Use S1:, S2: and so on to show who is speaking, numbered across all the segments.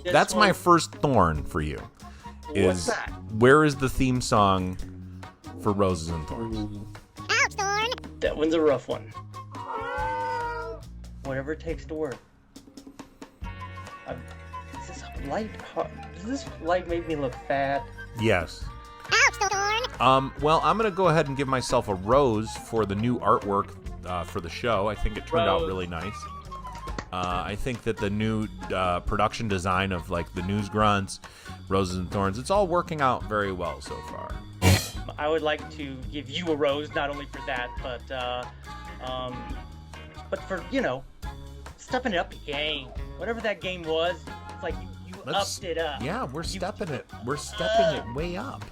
S1: That's my first thorn for you.
S2: What's that?
S1: Where is the theme song for Roses and Thorns?
S3: Ouch, Thorn!
S2: That one's a rough one. Whatever it takes to work. Is this light? Does this light make me look fat?
S1: Yes.
S3: Ouch, Thorn!
S1: Well, I'm going to go ahead and give myself a rose for the new artwork for the show. I think it turned out really nice. I think that the new production design of like the news grunts, Roses and Thorns, it's all working out very well so far.
S2: I would like to give you a rose, not only for that, but for, stepping it up your game. Whatever that game was, it's like you upped it up.
S1: Yeah, we're stepping it way up.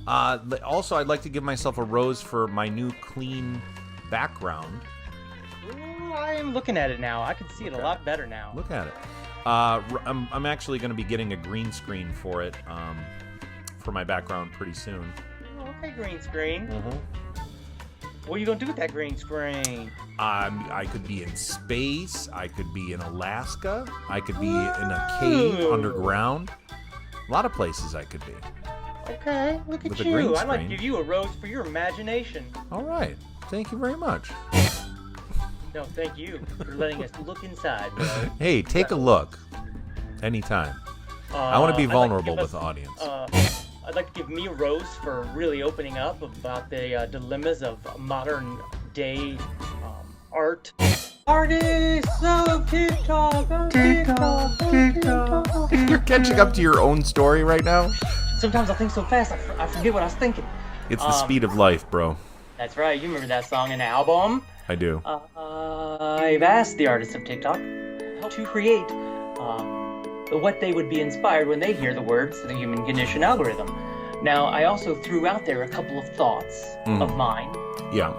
S1: Also, I'd like to give myself a rose for my new clean background.
S2: Ooh, I am looking at it now. I can see it a lot better now.
S1: Look at it. I'm actually going to be getting a green screen for it, for my background pretty soon.
S2: Okay, green screen. What are you going to do with that green screen?
S1: I could be in space. I could be in Alaska. I could be in a cave underground. A lot of places I could be.
S2: Okay, look at
S1: With a green
S2: you. I'd like to
S1: screen.
S2: give you a rose for your imagination.
S1: All right. Thank you very much.
S2: No, thank you for letting us look inside, bro.
S1: Hey, take a look. Anytime. I want to be vulnerable with the audience.
S2: I'd like to give me a rose for really opening up about the dilemmas of modern day art. Artists of TikTok, TikTok.
S1: You're catching up to your own story right now?
S2: Sometimes I think so fast, I forget what I was thinking.
S1: It's the speed of life, bro.
S2: That's right, you remember that song in the album?
S1: I do.
S2: I've asked the artists of TikTok to create what they would be inspired when they hear the words the human condition algorithm. Now, I also threw out there a couple of thoughts of mine.
S1: Yeah.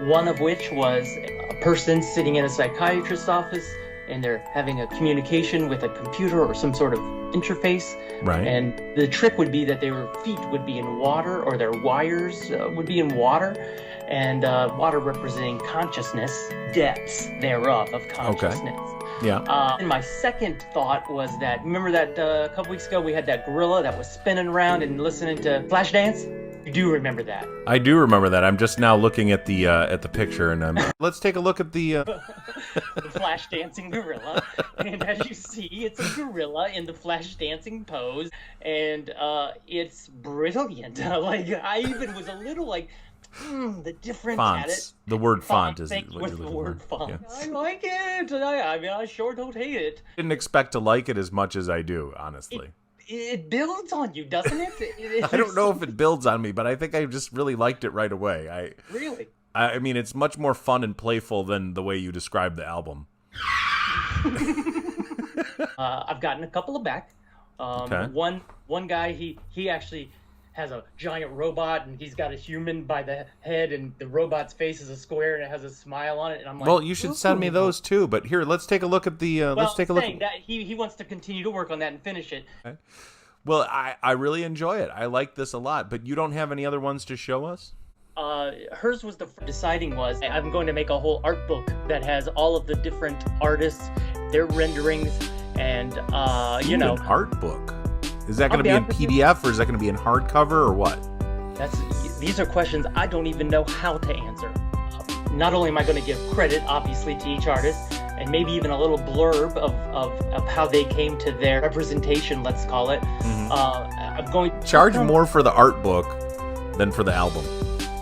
S2: One of which was a person sitting in a psychiatrist's office and they're having a communication with a computer or some sort of interface.
S1: Right.
S2: And the trick would be that their feet would be in water, or their wires would be in water, and water representing consciousness, depths thereof of consciousness.
S1: Okay. Yeah.
S2: And my second thought was that, remember that a couple weeks ago we had that gorilla that was spinning around and listening to Flashdance? You do remember that?
S1: I do remember that. I'm just now looking at the picture, and let's take a look at the
S2: the flash dancing gorilla. And as you see, it's a gorilla in the flash dancing pose, and it's brilliant. Like, I even was a little like, the difference at it.
S1: fonts. The word font is
S2: Thank you
S1: what
S2: with
S1: you're
S2: the
S1: looking
S2: word
S1: for.
S2: font.
S1: Yeah.
S2: I like it. I mean, I sure don't hate it.
S1: Didn't expect to like it as much as I do, honestly.
S2: It builds on you, doesn't it?
S1: I don't know if it builds on me, but I think I just really liked it right away.
S2: Really?
S1: I mean, it's much more fun and playful than the way you described the album.
S2: I've gotten a couple of back.
S1: Okay.
S2: One guy, he actually has a giant robot, and he's got a human by the head, and the robot's face is a square, and it has a smile on it. And I'm like,
S1: Well, you should send me those too. But here, let's take a look at the. Let's take a look.
S2: That he wants to continue to work on that and finish it.
S1: Okay. Well, I really enjoy it. I like this a lot. But you don't have any other ones to show us?
S2: Hers was deciding was I'm going to make a whole art book that has all of the different artists, their renderings, and
S1: An art book. Is that going to be in PDF or is that going to be in hardcover or what?
S2: These are questions I don't even know how to answer. Not only am I going to give credit, obviously, to each artist, and maybe even a little blurb of how they came to their representation, let's call it. I'm going to
S1: charge more for the art book than for the album.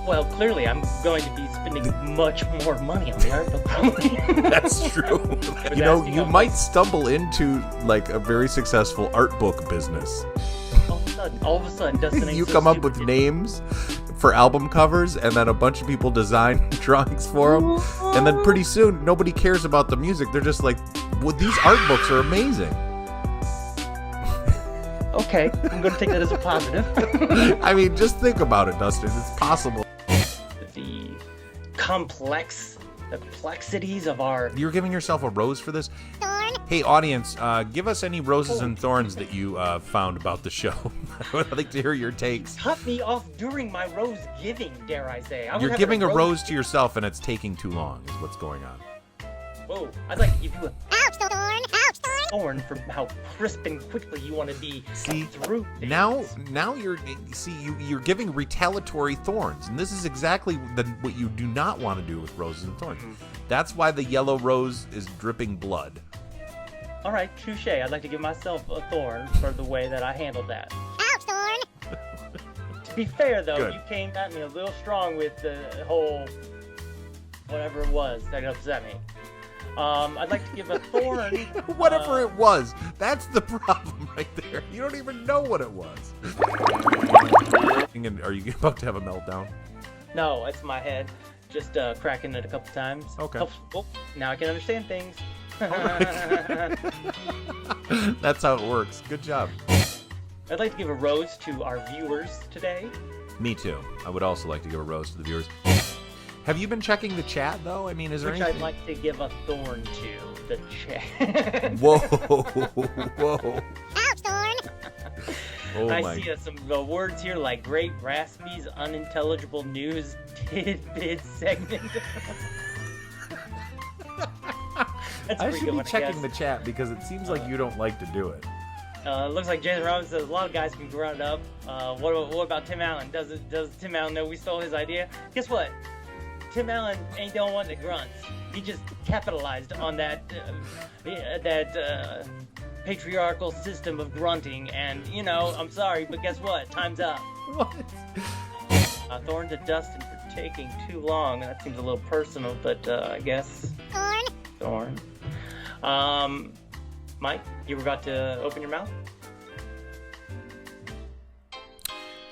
S2: Well, clearly, I'm going to be spending much more money on the art book.
S1: That's true. You might stumble into like a very successful art book business.
S2: All of a sudden, Dustin,
S1: you come up with names for album covers, and then a bunch of people design drawings for them, and then pretty soon nobody cares about the music. They're just like, well, these art books are amazing.
S2: Okay, I'm going to take that as a positive.
S1: I mean, just think about it, Dustin. It's possible.
S2: The complexities of our...
S1: You're giving yourself a rose for this?
S3: Thorn!
S1: Hey, audience, give us any roses and thorns that you found about the show. I would like to hear your takes.
S2: Cut me off during my rose giving, dare I say.
S1: You're giving a rose to yourself, and it's taking too long, is what's going on.
S2: Whoa, I'd like to give you a
S3: Ouch, Thorn! Ouch, Thorn!
S2: thorn for how crisp and quickly you want to be through things.
S1: Now you're giving retaliatory thorns, and this is exactly what you do not want to do with roses and thorns. That's why the yellow rose is dripping blood.
S2: All right, touche. I'd like to give myself a thorn for the way that I handled that.
S3: Ouch, Thorn!
S2: To be fair, though,
S1: Good.
S2: you came at me a little strong with the whole whatever it was that upset me. I'd like to give a thorn.
S1: Whatever it was, that's the problem right there. You don't even know what it was. Are you about to have a meltdown?
S2: No, it's my head. Just cracking it a couple times.
S1: Okay.
S2: Oh, now I can understand things.
S1: That's how it works. Good job.
S2: I'd like to give a rose to our viewers today.
S1: Me too. I would also like to give a rose to the viewers. Have you been checking the chat, though? I mean, is there
S2: Which
S1: anything?
S2: I'd like to give a thorn to the chat.
S1: Whoa. Whoa.
S3: Ouch, Thorn!
S1: Oh
S2: I
S1: my.
S2: see some words here like Great Raspy's unintelligible news tidbit segment. That's
S1: I
S2: pretty
S1: should
S2: good
S1: be
S2: one,
S1: checking
S2: guess.
S1: the chat because it seems like you don't like to do it.
S2: Looks like Jason Robbins says a lot of guys can grunt up. What about Tim Allen? Does Tim Allen know we stole his idea? Guess what? Tim Allen ain't the only one that grunts. He just capitalized on that patriarchal system of grunting, and I'm sorry, but guess what? Time's up.
S1: What?
S2: Thorn to Dustin for taking too long. That seems a little personal, but I guess
S3: Thorn!
S2: Thorn. Mike, you were about to open your mouth?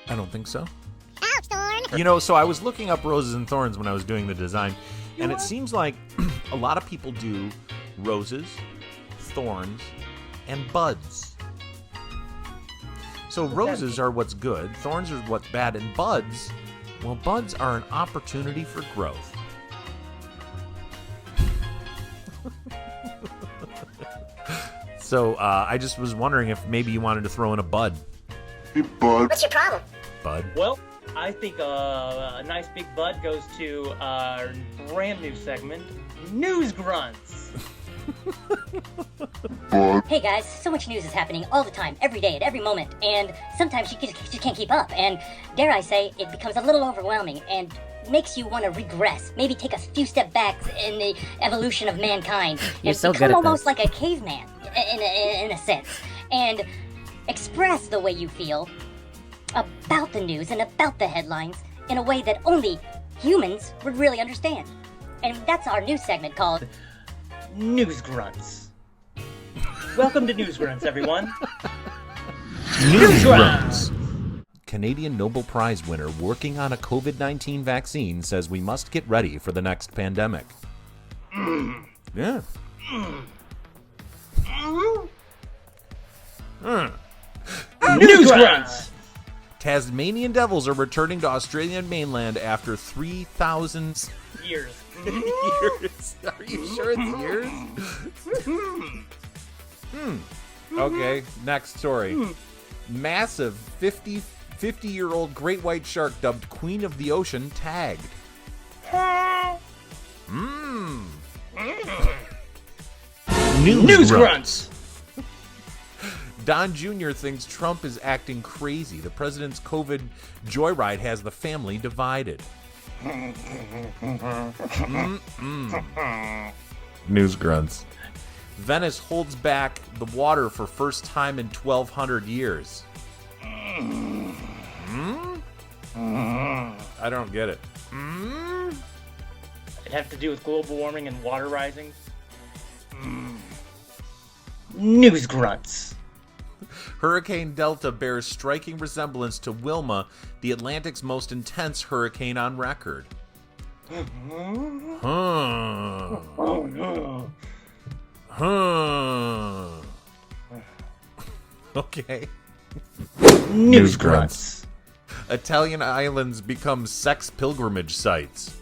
S1: I don't think so.
S3: Ouch, Thorn!
S1: So I was looking up roses and thorns when I was doing the design, and it seems like a lot of people do roses, thorns, and buds. So roses are what's good, thorns are what's bad, and buds, well, buds are an opportunity for growth. So I just was wondering if maybe you wanted to throw in a bud.
S4: Hey, bud.
S3: What's your problem?
S1: Bud.
S2: Well, I think a nice big bud goes to our brand new segment, News Grunts.
S5: Hey guys, so much news is happening all the time, every day, at every moment, and sometimes you just can't keep up, and dare I say, it becomes a little overwhelming, and makes you want to regress, maybe take a few steps back in the evolution of mankind, and
S6: so
S5: become
S6: good at
S5: almost
S6: this.
S5: like a caveman, in a sense, and express the way you feel about the news and about the headlines in a way that only humans would really understand. And that's our news segment called
S2: News Grunts. Welcome to News Grunts, everyone.
S1: News Grunts. Canadian Nobel Prize winner working on a COVID-19 vaccine says we must get ready for the next pandemic. Yeah.
S2: News Grunts.
S1: Tasmanian devils are returning to Australian mainland after 3,000
S2: Years.
S1: years. Are you sure it's years? Okay, next story. Massive 50-year-old great white shark dubbed Queen of the Ocean tagged.
S2: News Grunts.
S1: Don Jr. thinks Trump is acting crazy. The president's COVID joyride has the family divided. News Grunts. Venice holds back the water for first time in 1,200 years. I don't get it.
S2: It have to do with global warming and water rising. News Grunts.
S1: Hurricane Delta bears striking resemblance to Wilma, the Atlantic's most intense hurricane on record.
S2: Oh no.
S1: Okay.
S2: News Grunts.
S1: Italian islands become sex pilgrimage sites.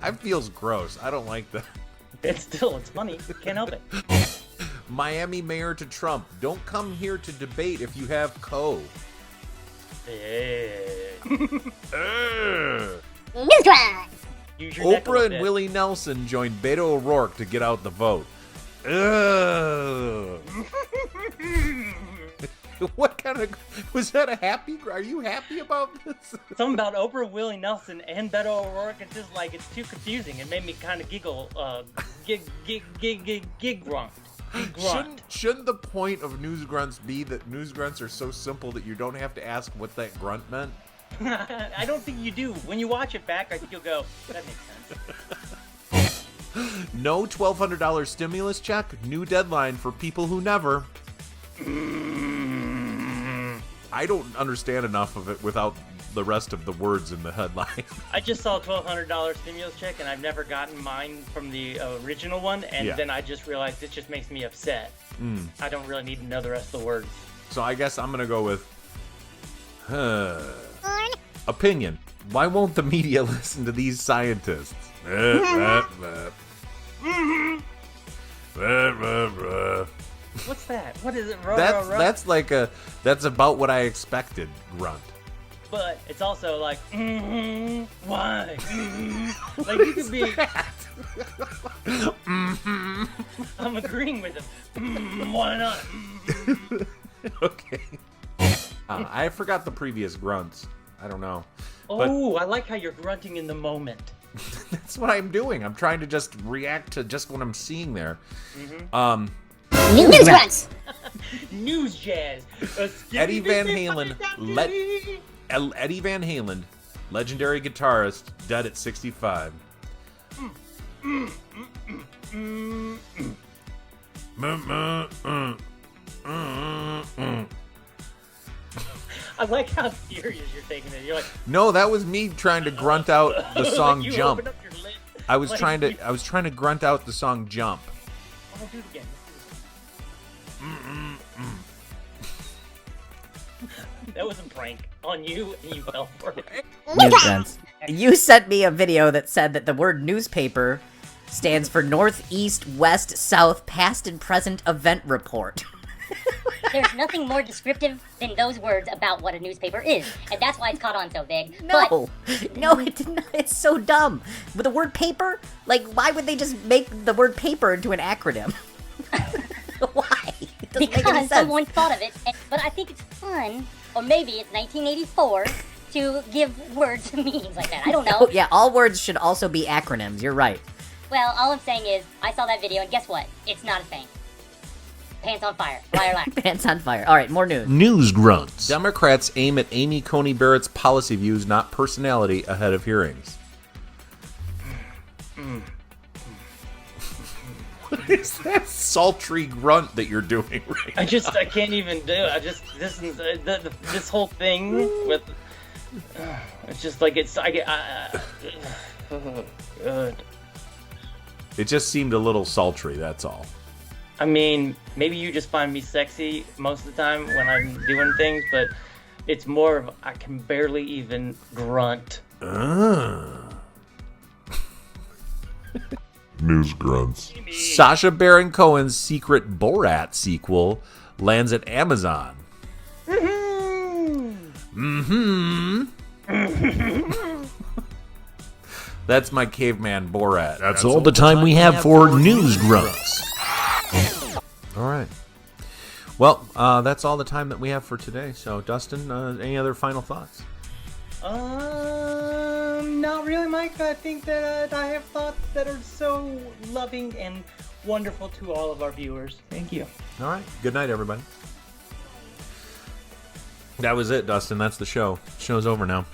S1: That feels gross. I don't like that.
S2: It's funny. Can't help it.
S1: Miami mayor to Trump. Don't come here to debate if you have co.
S3: Neutron.
S2: Use your neck a
S1: Oprah
S2: little
S1: and
S2: bit.
S1: Willie Nelson joined Beto O'Rourke to get out the vote. Ugh. What kind of... Was that a happy... Are you happy about this?
S2: Something about Oprah, Willie Nelson, and Beto O'Rourke. It's just like, it's too confusing. It made me kind of giggle. Gig grunt.
S1: Shouldn't the point of news grunts be that news grunts are so simple that you don't have to ask what that grunt meant?
S2: I don't think you do. When you watch it back, I think you'll go, that makes sense.
S1: No $1,200 stimulus check. New deadline for people who never. I don't understand enough of it without the rest of the words in the headline.
S2: I just saw a $1,200 stimulus check, and I've never gotten mine from the original one, and then I just realized it just makes me upset. I don't really need to know the rest of the words.
S1: So I guess I'm going to go with opinion. Why won't the media listen to these scientists?
S2: What's that? What is it?
S1: That's about what I expected, grunt.
S2: But it's also like, why? Like, you could be... I'm agreeing with him. Why not?
S1: Okay. I forgot the previous grunts. I don't know.
S2: Oh, I like how you're grunting in the moment.
S1: That's what I'm doing. I'm trying to just react to just what I'm seeing there.
S3: News grunts.
S2: News jazz.
S1: Eddie Van Halen. Eddie Van Halen, legendary guitarist, dead at 65.
S2: I like how serious you're taking it. You're like,
S1: No, that was me trying to grunt out the song
S2: like you
S1: Jump.
S2: opened up your lip.
S1: I was
S2: Like,
S1: trying to grunt out the song Jump.
S2: Oh, do it again. That was a prank on you, and you fell for it.
S4: News grunts. You sent me a video that said that the word newspaper stands for North, East, West, South, Past and Present Event Report.
S5: There's nothing more descriptive than those words about what a newspaper is, and that's why it's caught on so big.
S4: No, it did not. It's so dumb. With the word paper, like, why would they just make the word paper into an acronym? Why? It doesn't make any
S5: Because
S4: sense.
S5: someone thought of it, but I think it's fun, or maybe it's 1984, to give words meanings like that. I don't know.
S4: Oh, yeah, all words should also be acronyms. You're right.
S5: Well, all I'm saying is, I saw that video, and guess what? It's not a thing. Pants on fire. Liar, liar.
S4: Pants on fire. All right, more news.
S1: News grunts. Democrats aim at Amy Coney Barrett's policy views, not personality, ahead of hearings. What is that sultry grunt that you're doing right now?
S2: I can't even do it. This whole thing with, it's just like, good.
S1: It just seemed a little sultry, that's all.
S2: I mean, maybe you just find me sexy most of the time when I'm doing things, but it's more of, I can barely even grunt.
S6: News grunts.
S1: Sacha Baron Cohen's secret Borat sequel lands at Amazon. That's my caveman Borat.
S7: That's all the time we have for News Grunts.
S1: All right. Well, that's all the time that we have for today. So, Dustin, any other final thoughts?
S2: Not really, Mike. I think that I have thoughts that are so loving and wonderful to all of our viewers. Thank you.
S1: All right. Good night, everybody. That was it, Dustin. That's the show. Show's over now.